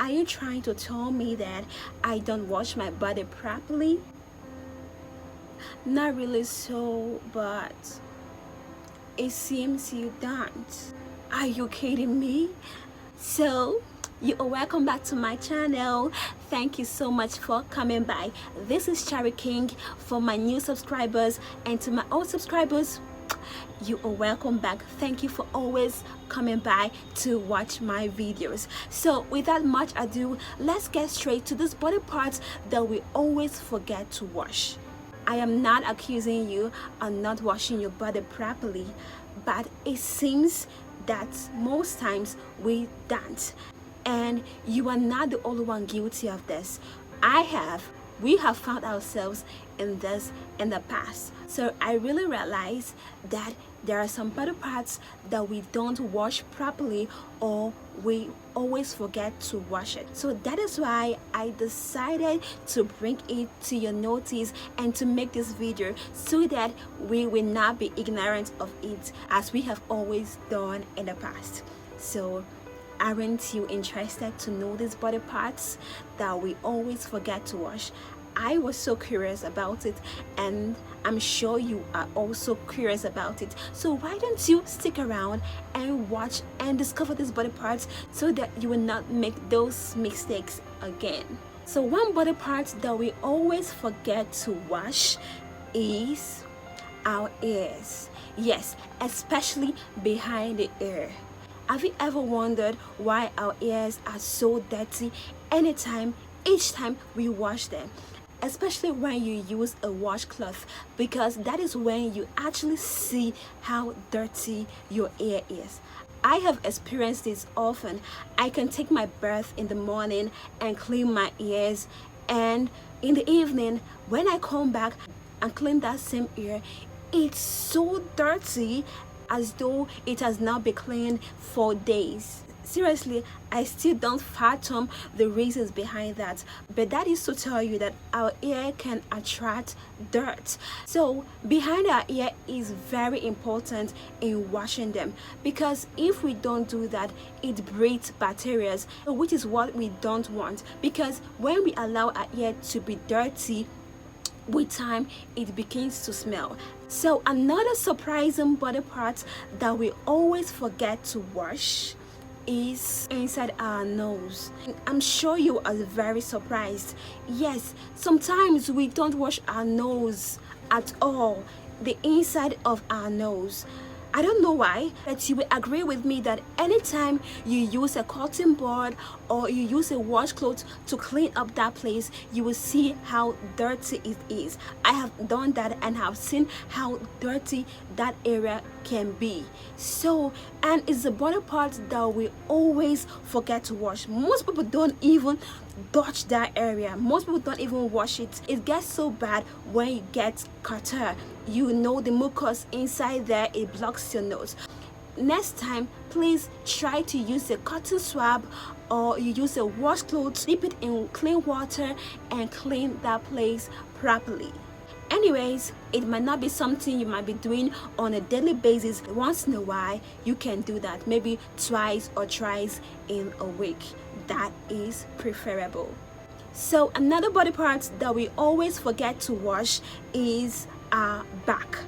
Are you trying to tell me that I don't wash my body properly? Not really so, but it seems you don't. Are you kidding me? So, you are welcome back to my channel. Thank you so much for coming by. This is Cherry King. For my new subscribers and to my old subscribers, you are welcome back. Thank you for always coming by to watch my videos. So without much ado, let's get straight to these body parts that we always forget to wash. I am not accusing you of not washing your body properly, but it seems that most times we don't, and you are not the only one guilty of this. We have found ourselves in this in the past. So I really realized that there are some body parts that we don't wash properly, or we always forget to wash it. So that is why I decided to bring it to your notice and to make this video, so that we will not be ignorant of it as we have always done in the past. So aren't you interested to know these body parts that we always forget to wash? I was so curious about it, and I'm sure you are also curious about it. So why don't you stick around and watch and discover these body parts so that you will not make those mistakes again. So one body part that we always forget to wash is our ears. Yes, especially behind the ear. Have you ever wondered why our ears are so dirty each time we wash them? Especially when you use a washcloth, because that is when you actually see how dirty your ear is. I have experienced this often. I can take my bath in the morning and clean my ears, and in the evening when I come back and clean that same ear, it's so dirty as though it has not been cleaned for days. Seriously, I still don't fathom the reasons behind that, but that is to tell you that our ear can attract dirt. So behind our ear is very important in washing them, because if we don't do that, it breeds bacteria, which is what we don't want. Because when we allow our ear to be dirty, with time it begins to smell. So another surprising body part that we always forget to wash is inside our nose. I'm sure you are very surprised. Yes, sometimes we don't wash our nose at all, the inside of our nose. I don't know why, but you will agree with me that anytime you use a cotton bud or you use a washcloth to clean up that place, you will see how dirty it is. I have done that and have seen how dirty that area can be. So, and it's the body part that we always forget to wash. Most people don't even touch that area. Most people don't even wash it. It gets so bad when you get catarrh. You know, the mucus inside there, it blocks your nose. Next time, please try to use a cotton swab or you use a washcloth, dip it in clean water and clean that place properly. Anyways, it might not be something you might be doing on a daily basis. Once in a while, you can do that, maybe twice or thrice in a week. That is preferable. So another body part that we always forget to wash is our back.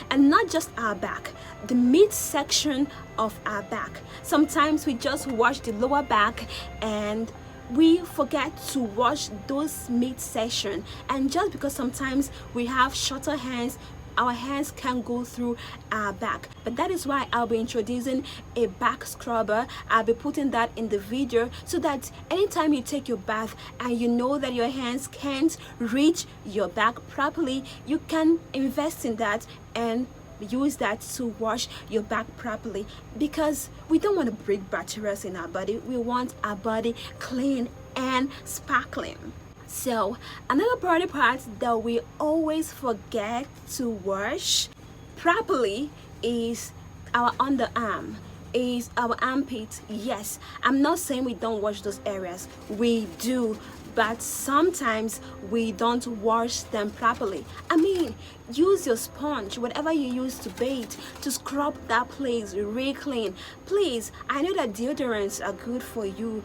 And not just our back, the midsection of our back. Sometimes we just wash the lower back and we forget to wash those midsection. And just because sometimes we have shorter hands, our hands can go through our back. But that is why I'll be introducing a back scrubber. I'll be putting that in the video, so that anytime you take your bath and you know that your hands can't reach your back properly, you can invest in that and use that to wash your back properly, because we don't want to breed bacteria in our body. We want our body clean and sparkling. So another body part that we always forget to wash properly is our underarm, is our armpit. Yes, I'm not saying we don't wash those areas, we do, but sometimes we don't wash them properly. I mean, use your sponge, whatever you use to bathe, to scrub that place really clean. Please, I know that deodorants are good for you,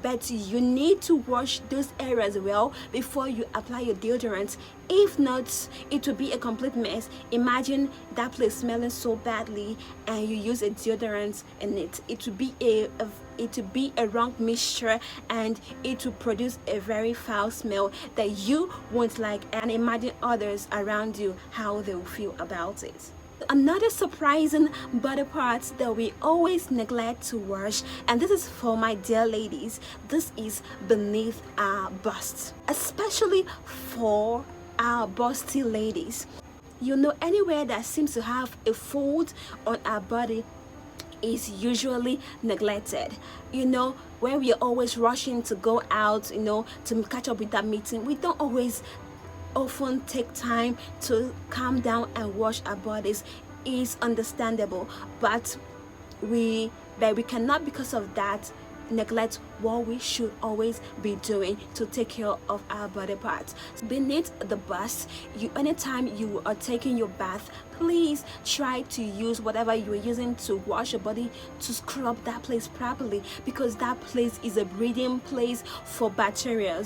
but you need to wash those areas well before you apply your deodorant. If not, it will be a complete mess. Imagine that place smelling so badly and you use a deodorant in it. It will be a wrong mixture, and it will produce a very foul smell that you won't like, and imagine others around you how they will feel about it. Another surprising body parts that we always neglect to wash, and this is for my dear ladies, this is beneath our bust, especially for our busty ladies. You know, anywhere that seems to have a fold on our body is usually neglected. You know, when we are always rushing to go out, you know, to catch up with that meeting, we don't always often take time to calm down and wash our bodies. Is understandable, but we cannot, because of that, neglect what we should always be doing to take care of our body parts. Beneath the bust, anytime you are taking your bath, please try to use whatever you are using to wash your body to scrub that place properly, because that place is a breeding place for bacteria.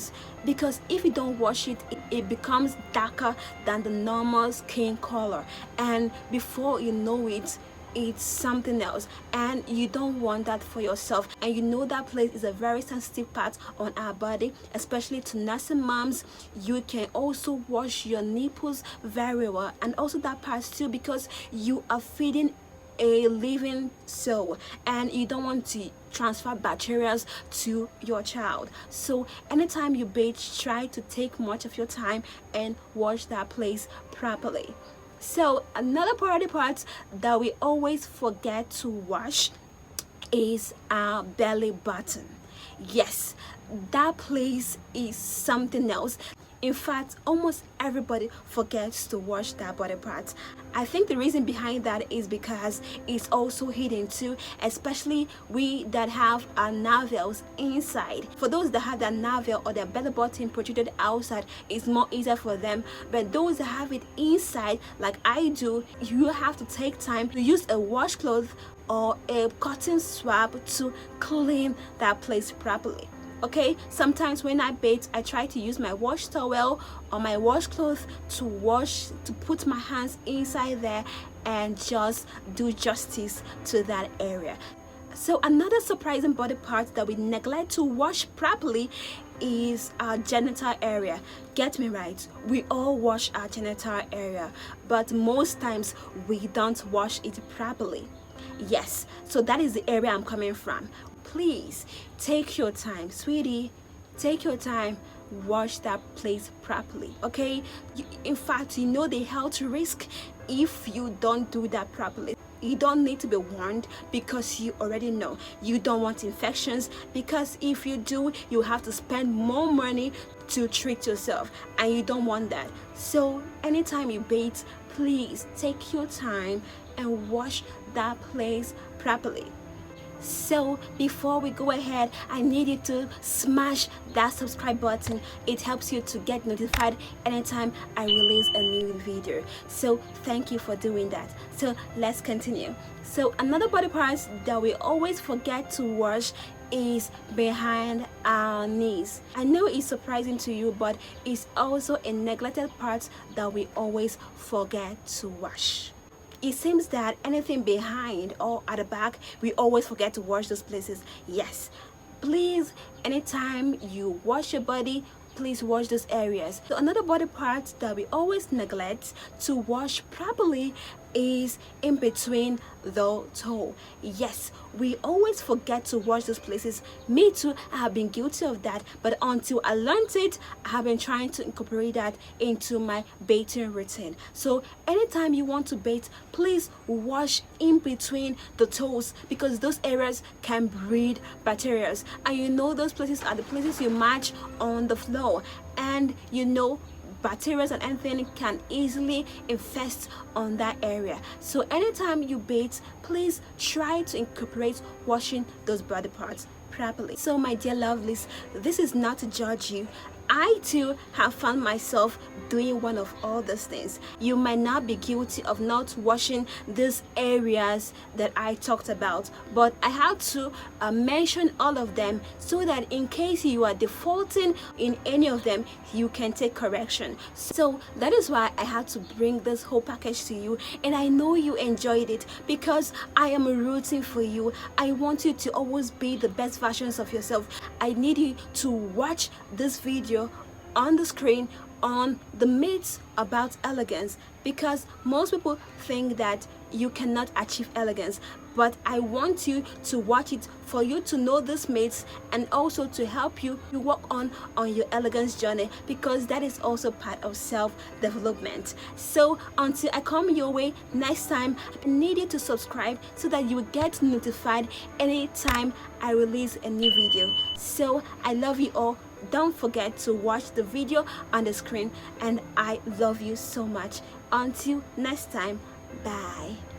Because if you don't wash it, it becomes darker than the normal skin color, and before you know it, it's something else, and you don't want that for yourself. And you know that place is a very sensitive part on our body, especially to nursing moms. You can also wash your nipples very well, and also that part too, because you are feeding a living soul and you don't want to transfer bacteria to your child. So anytime you bathe, try to take much of your time and wash that place properly. So another body part that we always forget to wash is our belly button. Yes, that place is something else. In fact, almost everybody forgets to wash their body parts. I think the reason behind that is because it's also hidden too, especially we that have our navel inside. For those that have their navel or their belly button protruded outside, it's more easier for them. But those that have it inside, like I do, you have to take time to use a washcloth or a cotton swab to clean that place properly. Okay, sometimes when I bathe, I try to use my wash towel or my washcloth to put my hands inside there and just do justice to that area. So another surprising body part that we neglect to wash properly is our genital area. Get me right, we all wash our genital area, but most times we don't wash it properly. Yes, so that is the area I'm coming from. Please take your time, sweetie, take your time, wash that place properly. Okay, in fact, you know the health risk if you don't do that properly. You don't need to be warned, because you already know you don't want infections, because if you do, you have to spend more money to treat yourself, and you don't want that. So anytime you bathe, please take your time and wash that place properly. So before we go ahead, I need you to smash that subscribe button. It helps you to get notified anytime I release a new video. So thank you for doing that. So let's continue. So another body part that we always forget to wash is behind our knees. I know it's surprising to you, but it's also a neglected part that we always forget to wash. It seems that anything behind or at the back, we always forget to wash those places. Yes, please, anytime you wash your body, please wash those areas. So another body part that we always neglect to wash properly is in between the toe. Yes, we always forget to wash those places. Me too, I have been guilty of that, but until I learned it, I have been trying to incorporate that into my bathing routine. So anytime you want to bathe, please wash in between the toes, because those areas can breed bacteria, and you know those places are the places you match on the floor, and you know bacteria and anything can easily infest on that area. So anytime you bathe, please try to incorporate washing those body parts properly. So my dear lovelies, this is not to judge you. I too have found myself doing one of all these things. You might not be guilty of not washing these areas that I talked about, but I had to mention all of them so that in case you are defaulting in any of them, you can take correction. So that is why I had to bring this whole package to you, and I know you enjoyed it because I am rooting for you. I want you to always be the best versions of yourself. I need you to watch this video on the screen on the myths about elegance, because most people think that you cannot achieve elegance, but I want you to watch it for you to know these myths and also to help you work on your elegance journey, because that is also part of self-development. So until I come your way next time, I need you to subscribe so that you will get notified anytime I release a new video. So I love you all. Don't forget to watch the video on the screen, and I love you so much. Until next time, bye.